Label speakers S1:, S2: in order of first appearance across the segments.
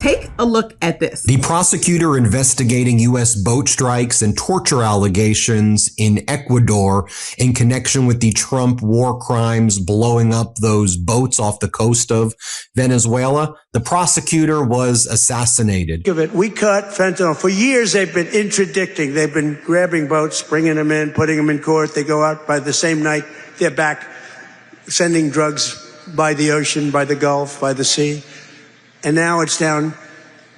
S1: take a look at this.
S2: The prosecutor investigating U.S. boat strikes and torture allegations in Ecuador in connection with the Trump war crimes blowing up those boats off the coast of Venezuela. The prosecutor was assassinated.
S3: We cut fentanyl. For years, they've been interdicting. They've been grabbing boats, bringing them in, putting them in court. They go out by the same night. They're back sending drugs by the ocean, by the Gulf, by the sea. And now it's down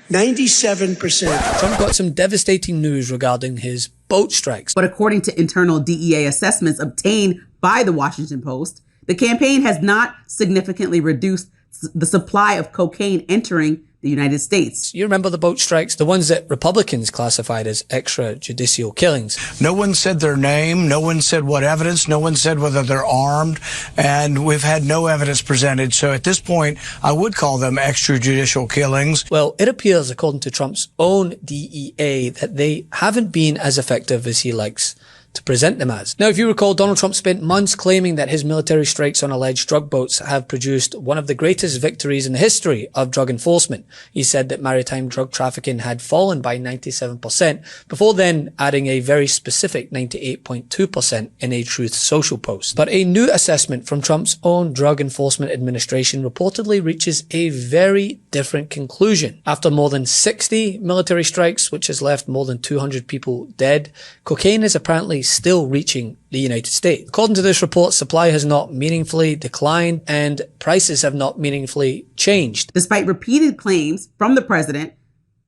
S3: 97%.
S4: Trump got some devastating news regarding his boat strikes.
S1: But according to internal DEA assessments obtained by the Washington Post, the campaign has not significantly reduced the supply of cocaine entering the United States.
S4: You remember the boat strikes, the ones that Republicans classified as extrajudicial killings.
S5: No one said their name. No one said what evidence. No one said whether they're armed. And we've had no evidence presented. So at this point, I would call them extrajudicial killings.
S4: Well, it appears, according to Trump's own DEA, that they haven't been as effective as he likes to present them as. Now, if you recall, Donald Trump spent months claiming that his military strikes on alleged drug boats have produced one of the greatest victories in the history of drug enforcement. He said that maritime drug trafficking had fallen by 97%, before then adding a very specific 98.2% in a Truth Social post. But a new assessment from Trump's own Drug Enforcement Administration reportedly reaches a very different conclusion. After more than 60 military strikes, which has left more than 200 people dead, cocaine is apparently still reaching the United States. According to this report, supply has not meaningfully declined and prices have not meaningfully changed.
S1: Despite repeated claims from the president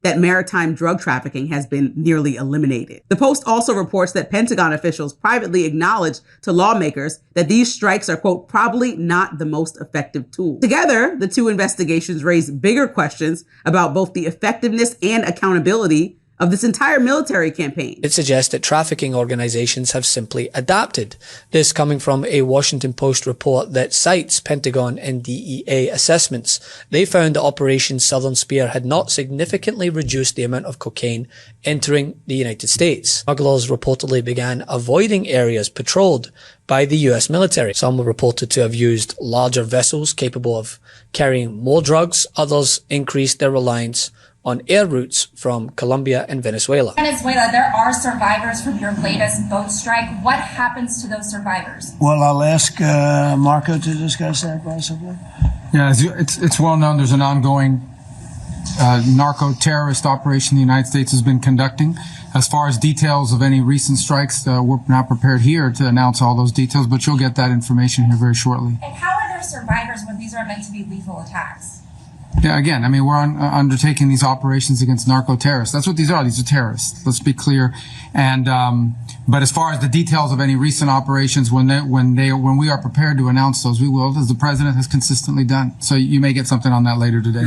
S1: that maritime drug trafficking has been nearly eliminated. The Post also reports that Pentagon officials privately acknowledged to lawmakers that these strikes are, quote, probably not the most effective tool. Together, the two investigations raise bigger questions about both the effectiveness and accountability of this entire military campaign.
S4: It suggests that trafficking organizations have simply adapted. This coming from a Washington Post report that cites Pentagon and DEA assessments. They found that Operation Southern Spear had not significantly reduced the amount of cocaine entering the United States. Smugglers reportedly began avoiding areas patrolled by the US military. Some were reported to have used larger vessels capable of carrying more drugs. Others increased their reliance on air routes from Colombia and Venezuela.
S6: Venezuela, there are survivors from your latest boat strike. What happens to those survivors?
S3: Well, I'll ask Marco to discuss that possibly.
S7: Yeah, it's well known there's an ongoing narco-terrorist operation the United States has been conducting. As far as details of any recent strikes, we're not prepared here to announce all those details, but you'll get that information here very shortly.
S6: And how are there survivors when these are meant to be lethal attacks?
S7: Yeah, again, I mean, we're undertaking these operations against narco-terrorists. That's what these are. These are terrorists. Let's be clear. And, but as far as the details of any recent operations, when we are prepared to announce those, we will, as the president has consistently done. So you may get something on that later today.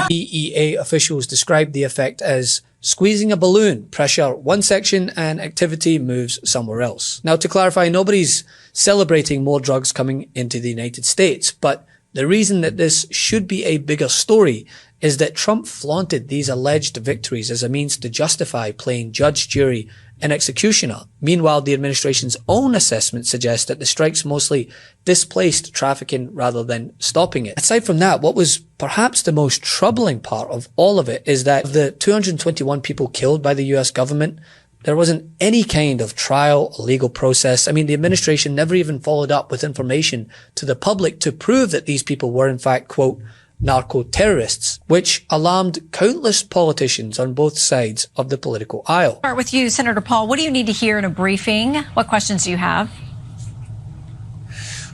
S4: DEA officials described the effect as squeezing a balloon, pressure one section and activity moves somewhere else. Now, to clarify, nobody's celebrating more drugs coming into the United States, but the reason that this should be a bigger story is that Trump flaunted these alleged victories as a means to justify playing judge, jury, and executioner. Meanwhile, the administration's own assessment suggests that the strikes mostly displaced trafficking rather than stopping it. Aside from that, what was perhaps the most troubling part of all of it is that of the 221 people killed by the US government, there wasn't any kind of trial or legal process. I mean, the administration never even followed up with information to the public to prove that these people were in fact, quote, narco-terrorists, which alarmed countless politicians on both sides of the political aisle.
S8: Start with you, Senator Paul. What do you need to hear in a briefing? What questions do you have?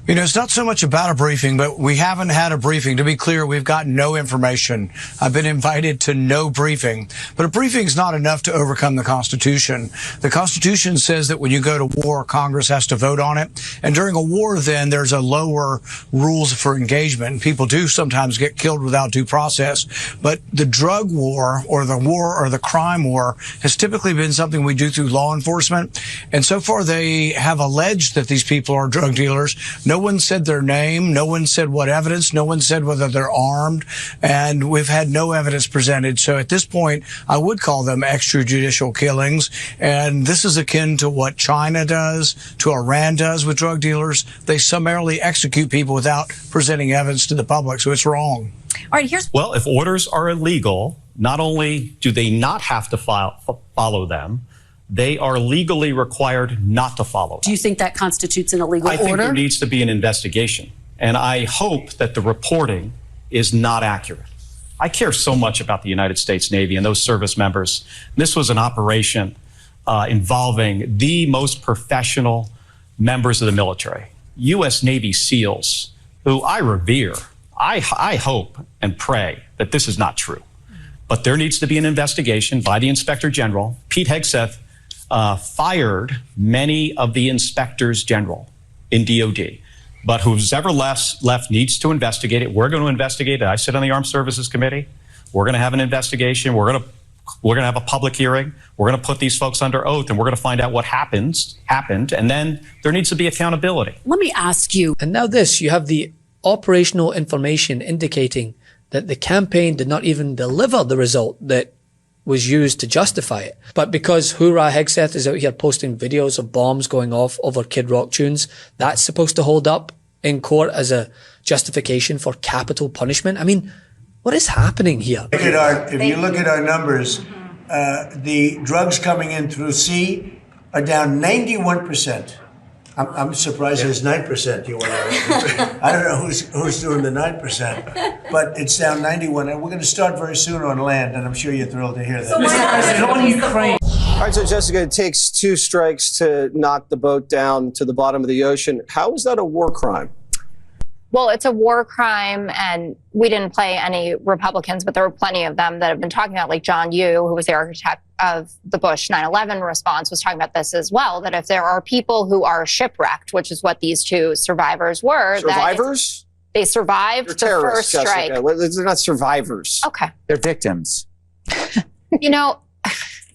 S5: You know, it's not so much about a briefing, but we haven't had a briefing. To be clear, we've got no information. I've been invited to no briefing. But a briefing is not enough to overcome the Constitution. The Constitution says that when you go to war, Congress has to vote on it. And during a war, then, there's a lower rules for engagement. People do sometimes get killed without due process. But the drug war or the crime war has typically been something we do through law enforcement. And so far, they have alleged that these people are drug dealers. No one said their name. No one said what evidence. No one said whether they're armed. And we've had no evidence presented. So at this point, I would call them extrajudicial killings. And this is akin to what China does, to Iran does with drug dealers. They summarily execute people without presenting evidence to the public. So it's wrong.
S8: All right, here's.
S9: Well, if orders are illegal, not only do they not have to follow them, they are legally required not to follow them.
S10: Do you think that constitutes an illegal order?
S9: I think there needs to be an investigation. And I hope that the reporting is not accurate. I care so much about the United States Navy and those service members. This was an operation involving the most professional members of the military, U.S. Navy SEALs, who I revere. I hope and pray that this is not true. But there needs to be an investigation by the Inspector General. Pete Hegseth fired many of the inspectors general in DOD. But who's ever left needs to investigate it. We're going to investigate it. I sit on the Armed Services Committee. We're going to have an investigation. We're going to have a public hearing. We're going to put these folks under oath, and we're going to find out what happened. And then there needs to be accountability.
S10: Let me ask you.
S4: And now this, you have the operational information indicating that the campaign did not even deliver the result that was used to justify it. But because Hoorah Hegseth is out here posting videos of bombs going off over Kid Rock tunes, that's supposed to hold up in court as a justification for capital punishment. I mean, what is happening here?
S3: If you look at our numbers, the drugs coming in through sea are down 91%. I'm surprised there's 9%. I don't know who's doing the 9%, but it's down 91. And we're going to start very soon on land, and I'm sure you're thrilled to hear that.
S11: All right, so Jessica, it takes 2 strikes to knock the boat down to the bottom of the ocean. How is that a war crime?
S12: Well, it's a war crime, and we didn't play any Republicans, but there were plenty of them that have been talking about, like John Yoo, who was the architect of the Bush 9/11 response, was talking about this as well, that if there are people who are shipwrecked, which is what these 2 survivors were.
S11: Survivors?
S12: They survived the first strike.
S11: They're not survivors.
S12: Okay.
S11: They're victims.
S12: You know,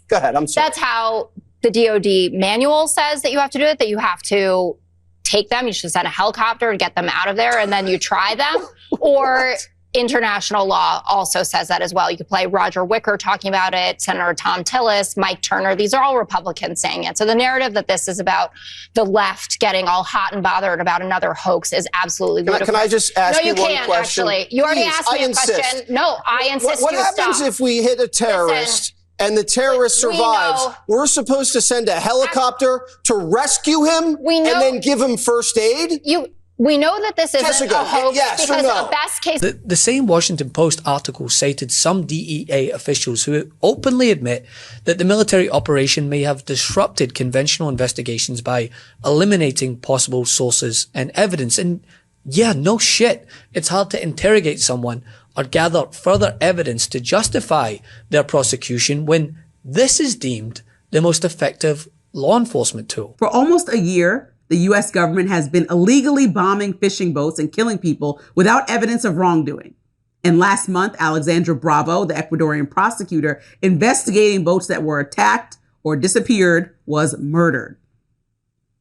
S11: go ahead, I'm sorry.
S12: That's how the DOD manual says that you have to do it, that you have to take them, you should send a helicopter to get them out of there, and then you try them. Or international law also says that as well. You could play Roger Wicker talking about it, Senator Tom Tillis, Mike Turner. These are all Republicans saying it. So the narrative that this is about the left getting all hot and bothered about another hoax is absolutely ludicrous.
S11: Can I just ask you one question?
S12: No, you can't, actually. You already asked me a question. No, I insist
S11: What happens if we hit a terrorist and the terrorist survives? We're supposed to send a helicopter to rescue him and then give him first aid?
S12: We know that this isn't
S11: Jessica,
S12: a hoax because
S11: no?
S12: a best case...
S4: The same Washington Post article cited some DEA officials who openly admit that the military operation may have disrupted conventional investigations by eliminating possible sources and evidence. And yeah, no shit. It's hard to interrogate someone or gather further evidence to justify their prosecution when this is deemed the most effective law enforcement tool.
S1: For almost a year, the U.S. government has been illegally bombing fishing boats and killing people without evidence of wrongdoing. And last month, Alexandra Bravo, the Ecuadorian prosecutor investigating boats that were attacked or disappeared, was murdered.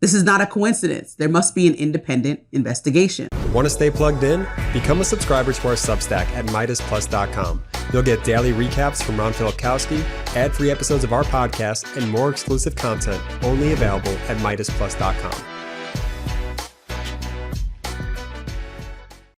S1: This is not a coincidence. There must be an independent investigation.
S13: Want to stay plugged in? Become a subscriber to our Substack at MeidasPlus.com. You'll get daily recaps from Ron Filipkowski, ad-free episodes of our podcast, and more exclusive content only available at MeidasPlus.com.